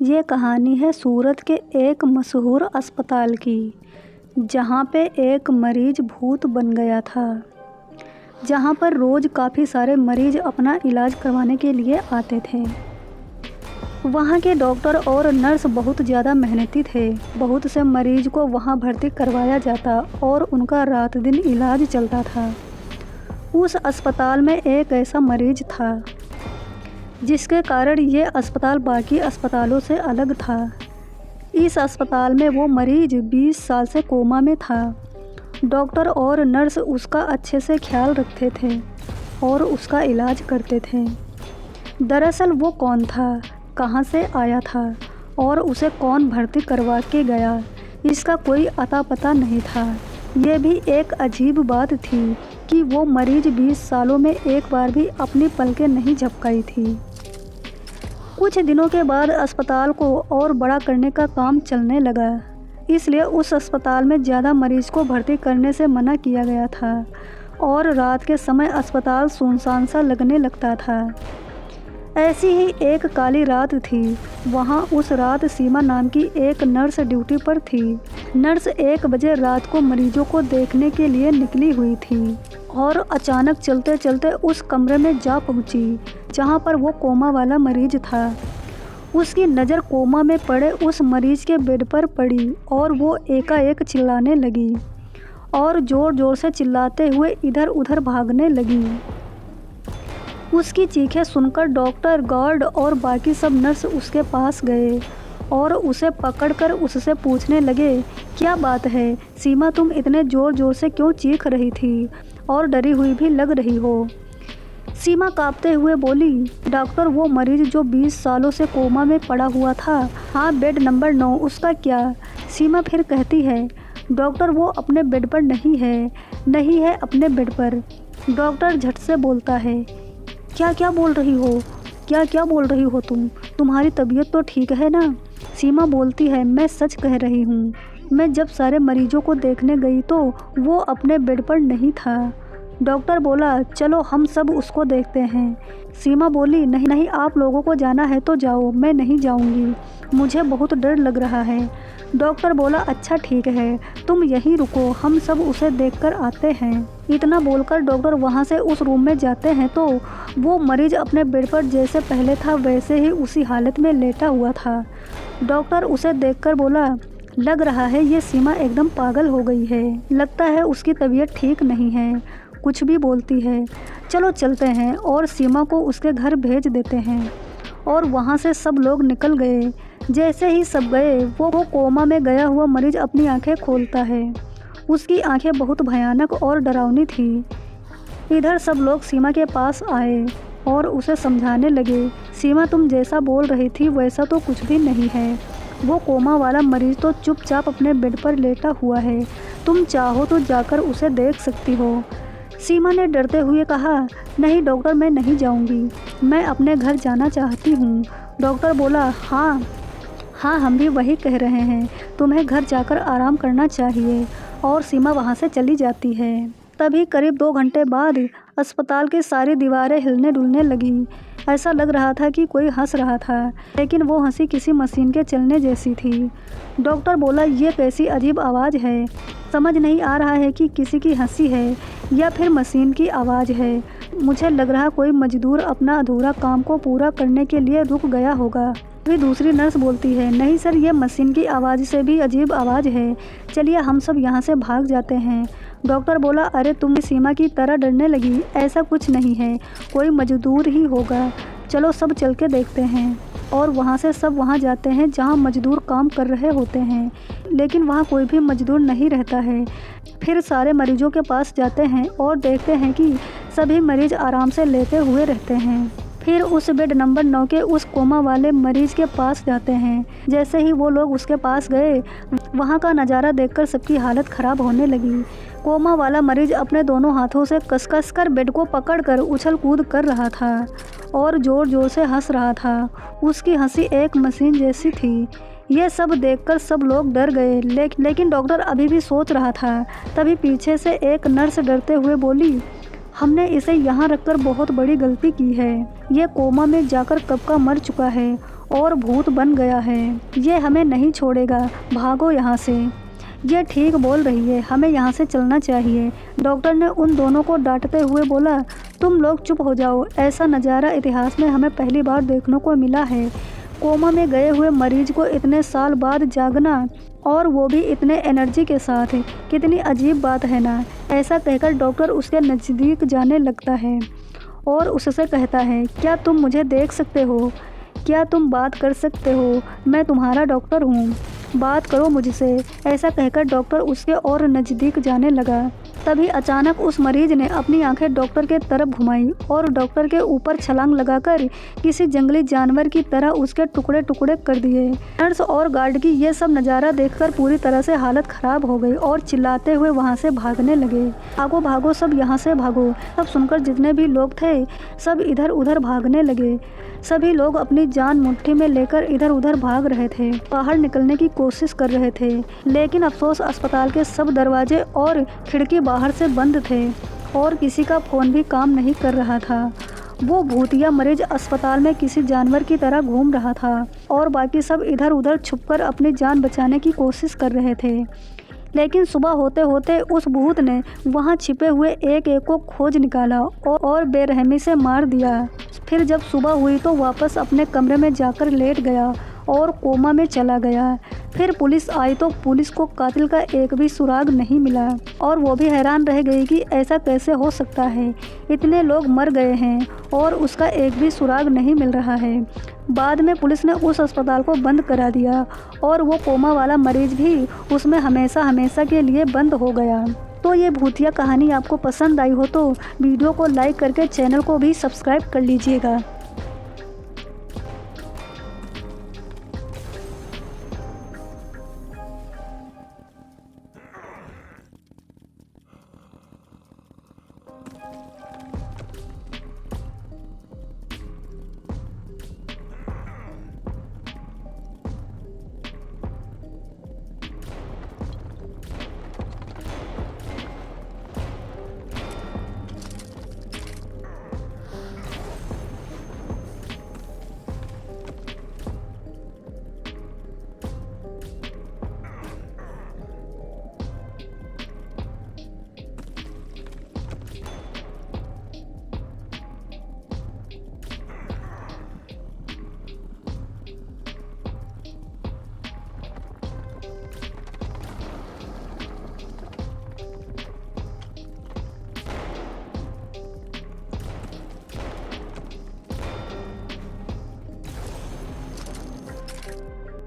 ये कहानी है सूरत के एक मशहूर अस्पताल की, जहाँ पे एक मरीज भूत बन गया था। जहाँ पर रोज़ काफ़ी सारे मरीज अपना इलाज करवाने के लिए आते थे। वहाँ के डॉक्टर और नर्स बहुत ज़्यादा मेहनती थे। बहुत से मरीज को वहाँ भर्ती करवाया जाता और उनका रात दिन इलाज चलता था। उस अस्पताल में एक ऐसा मरीज था जिसके कारण ये अस्पताल बाकी अस्पतालों से अलग था। इस अस्पताल में वो मरीज 20 साल से कोमा में था। डॉक्टर और नर्स उसका अच्छे से ख्याल रखते थे और उसका इलाज करते थे। दरअसल वो कौन था, कहाँ से आया था और उसे कौन भर्ती करवा के गया, इसका कोई अता पता नहीं था। ये भी एक अजीब बात थी कि वो मरीज 20 सालों में एक बार भी अपनी पलकें नहीं झपकाई थी। कुछ दिनों के बाद अस्पताल को और बड़ा करने का काम चलने लगा, इसलिए उस अस्पताल में ज़्यादा मरीज को भर्ती करने से मना किया गया था और रात के समय अस्पताल सुनसान सा लगने लगता था। ऐसी ही एक काली रात थी। वहाँ उस रात सीमा नाम की एक नर्स ड्यूटी पर थी। नर्स 1 बजे रात को मरीजों को देखने के लिए निकली हुई थी और अचानक चलते चलते उस कमरे में जा पहुँची जहाँ पर वो कोमा वाला मरीज था। उसकी नज़र कोमा में पड़े उस मरीज के बेड पर पड़ी और वो एकाएक चिल्लाने लगी और ज़ोर ज़ोर से चिल्लाते हुए इधर उधर भागने लगी। उसकी चीखें सुनकर डॉक्टर, गार्ड और बाकी सब नर्स उसके पास गए और उसे पकड़कर उससे पूछने लगे, क्या बात है सीमा, तुम इतने ज़ोर ज़ोर से क्यों चीख रही थी और डरी हुई भी लग रही हो। सीमा कांपते हुए बोली, डॉक्टर वो मरीज जो 20 सालों से कोमा में पड़ा हुआ था, हाँ बेड नंबर 9, उसका क्या। सीमा फिर कहती है, डॉक्टर वो अपने बेड पर नहीं है अपने बेड पर। डॉक्टर झट से बोलता है, क्या बोल रही हो, क्या बोल रही हो तुम्हारी तबीयत तो ठीक है ना। सीमा बोलती है, मैं सच कह रही हूँ, मैं जब सारे मरीजों को देखने गई तो वो अपने बेड पर नहीं था। डॉक्टर बोला, चलो हम सब उसको देखते हैं। सीमा बोली, नहीं आप लोगों को जाना है तो जाओ, मैं नहीं जाऊँगी, मुझे बहुत डर लग रहा है। डॉक्टर बोला, अच्छा ठीक है, तुम यहीं रुको, हम सब उसे देखकर आते हैं। इतना बोलकर डॉक्टर वहां से उस रूम में जाते हैं तो वो मरीज अपने बेड पर जैसे पहले था वैसे ही उसी हालत में लेटा हुआ था। डॉक्टर उसे देखकर बोला, लग रहा है ये सीमा एकदम पागल हो गई है, लगता है उसकी तबीयत ठीक नहीं है, कुछ भी बोलती है। चलो चलते हैं और सीमा को उसके घर भेज देते हैं। और वहाँ से सब लोग निकल गए। जैसे ही सब गए वो कोमा में गया हुआ मरीज अपनी आंखें खोलता है। उसकी आंखें बहुत भयानक और डरावनी थी। इधर सब लोग सीमा के पास आए और उसे समझाने लगे, सीमा तुम जैसा बोल रही थी वैसा तो कुछ भी नहीं है, वो कोमा वाला मरीज तो चुपचाप अपने बेड पर लेटा हुआ है, तुम चाहो तो जाकर उसे देख सकती हो। सीमा ने डरते हुए कहा, नहीं डॉक्टर, मैं नहीं जाऊंगी, मैं अपने घर जाना चाहती हूँ। डॉक्टर बोला, हाँ हम भी वही कह रहे हैं, तुम्हें घर जाकर आराम करना चाहिए। और सीमा वहाँ से चली जाती है। तभी करीब 2 घंटे बाद अस्पताल की सारी दीवारें हिलने डुलने लगीं। ऐसा लग रहा था कि कोई हंस रहा था, लेकिन वो हंसी किसी मशीन के चलने जैसी थी। डॉक्टर बोला, ये कैसी अजीब आवाज़ है, समझ नहीं आ रहा है कि किसी की हंसी है या फिर मशीन की आवाज़ है। मुझे लग रहा कोई मजदूर अपना अधूरा काम को पूरा करने के लिए रुक गया होगा। फिर दूसरी नर्स बोलती है, नहीं सर, ये मशीन की आवाज़ से भी अजीब आवाज़ है, चलिए हम सब यहाँ से भाग जाते हैं। डॉक्टर बोला, अरे तुम सीमा की तरह डरने लगी, ऐसा कुछ नहीं है, कोई मजदूर ही होगा, चलो सब चल के देखते हैं। और वहाँ से सब वहाँ जाते हैं जहाँ मजदूर काम कर रहे होते हैं, लेकिन वहाँ कोई भी मजदूर नहीं रहता है। फिर सारे मरीजों के पास जाते हैं और देखते हैं कि सभी मरीज आराम से लेटे हुए रहते हैं। फिर उस बेड नंबर 9 के उस कोमा वाले मरीज के पास जाते हैं। जैसे ही वो लोग उसके पास गए, वहाँ का नज़ारा देखकर सबकी हालत ख़राब होने लगी। कोमा वाला मरीज अपने दोनों हाथों से कस कर बेड को पकड़कर उछल कूद कर रहा था और ज़ोर ज़ोर से हंस रहा था। उसकी हंसी एक मशीन जैसी थी। ये सब देखकर सब लोग डर गए, लेकिन डॉक्टर अभी भी सोच रहा था। तभी पीछे से एक नर्स डरते हुए बोली, हमने इसे यहाँ रखकर बहुत बड़ी गलती की है, ये कोमा में जाकर कब का मर चुका है और भूत बन गया है। ये हमें नहीं छोड़ेगा, भागो यहाँ से। ये ठीक बोल रही है, हमें यहाँ से चलना चाहिए। डॉक्टर ने उन दोनों को डांटते हुए बोला, तुम लोग चुप हो जाओ। ऐसा नज़ारा इतिहास में हमें पहली बार देखने को मिला है। कोमा में गए हुए मरीज को इतने साल बाद जागना, और वो भी इतने एनर्जी के साथ, कितनी अजीब बात है ना। ऐसा कहकर डॉक्टर उसके नज़दीक जाने लगता है और उससे कहता है, क्या तुम मुझे देख सकते हो? क्या तुम बात कर सकते हो? मैं तुम्हारा डॉक्टर हूँ, बात करो मुझसे। ऐसा कहकर डॉक्टर उसके और नज़दीक जाने लगा। तभी अचानक उस मरीज ने अपनी आंखें डॉक्टर के तरफ घुमाई और डॉक्टर के ऊपर छलांग लगाकर किसी जंगली जानवर की तरह उसके टुकड़े टुकड़े कर दिए। नर्स और गार्ड की ये सब नज़ारा देखकर पूरी तरह से हालत ख़राब हो गई और चिल्लाते हुए वहाँ से भागने लगे। भागो भागो सब, यहाँ से भागो। सब सुनकर जितने भी लोग थे सब इधर उधर भागने लगे। सभी लोग अपनी जान मुट्ठी में लेकर इधर उधर भाग रहे थे, बाहर निकलने की कोशिश कर रहे थे। लेकिन अफसोस अस्पताल के सब दरवाजे और खिड़की बाहर से बंद थे और किसी का फ़ोन भी काम नहीं कर रहा था। वो भूतिया मरीज अस्पताल में किसी जानवर की तरह घूम रहा था और बाकी सब इधर उधर छुपकर अपनी जान बचाने की कोशिश कर रहे थे। लेकिन सुबह होते होते उस भूत ने वहाँ छिपे हुए एक एक को खोज निकाला और बेरहमी से मार दिया। फिर जब सुबह हुई तो वापस अपने कमरे में जाकर लेट गया और कोमा में चला गया। फिर पुलिस आई तो पुलिस को कातिल का एक भी सुराग नहीं मिला और वो भी हैरान रह गई कि ऐसा कैसे हो सकता है। इतने लोग मर गए हैं और उसका एक भी सुराग नहीं मिल रहा है। बाद में पुलिस ने उस अस्पताल को बंद करा दिया और वो कोमा वाला मरीज भी उसमें हमेशा हमेशा के लिए बंद हो गया। तो ये भूतिया कहानी आपको पसंद आई हो तो वीडियो को लाइक करके चैनल को भी सब्सक्राइब कर लीजिएगा।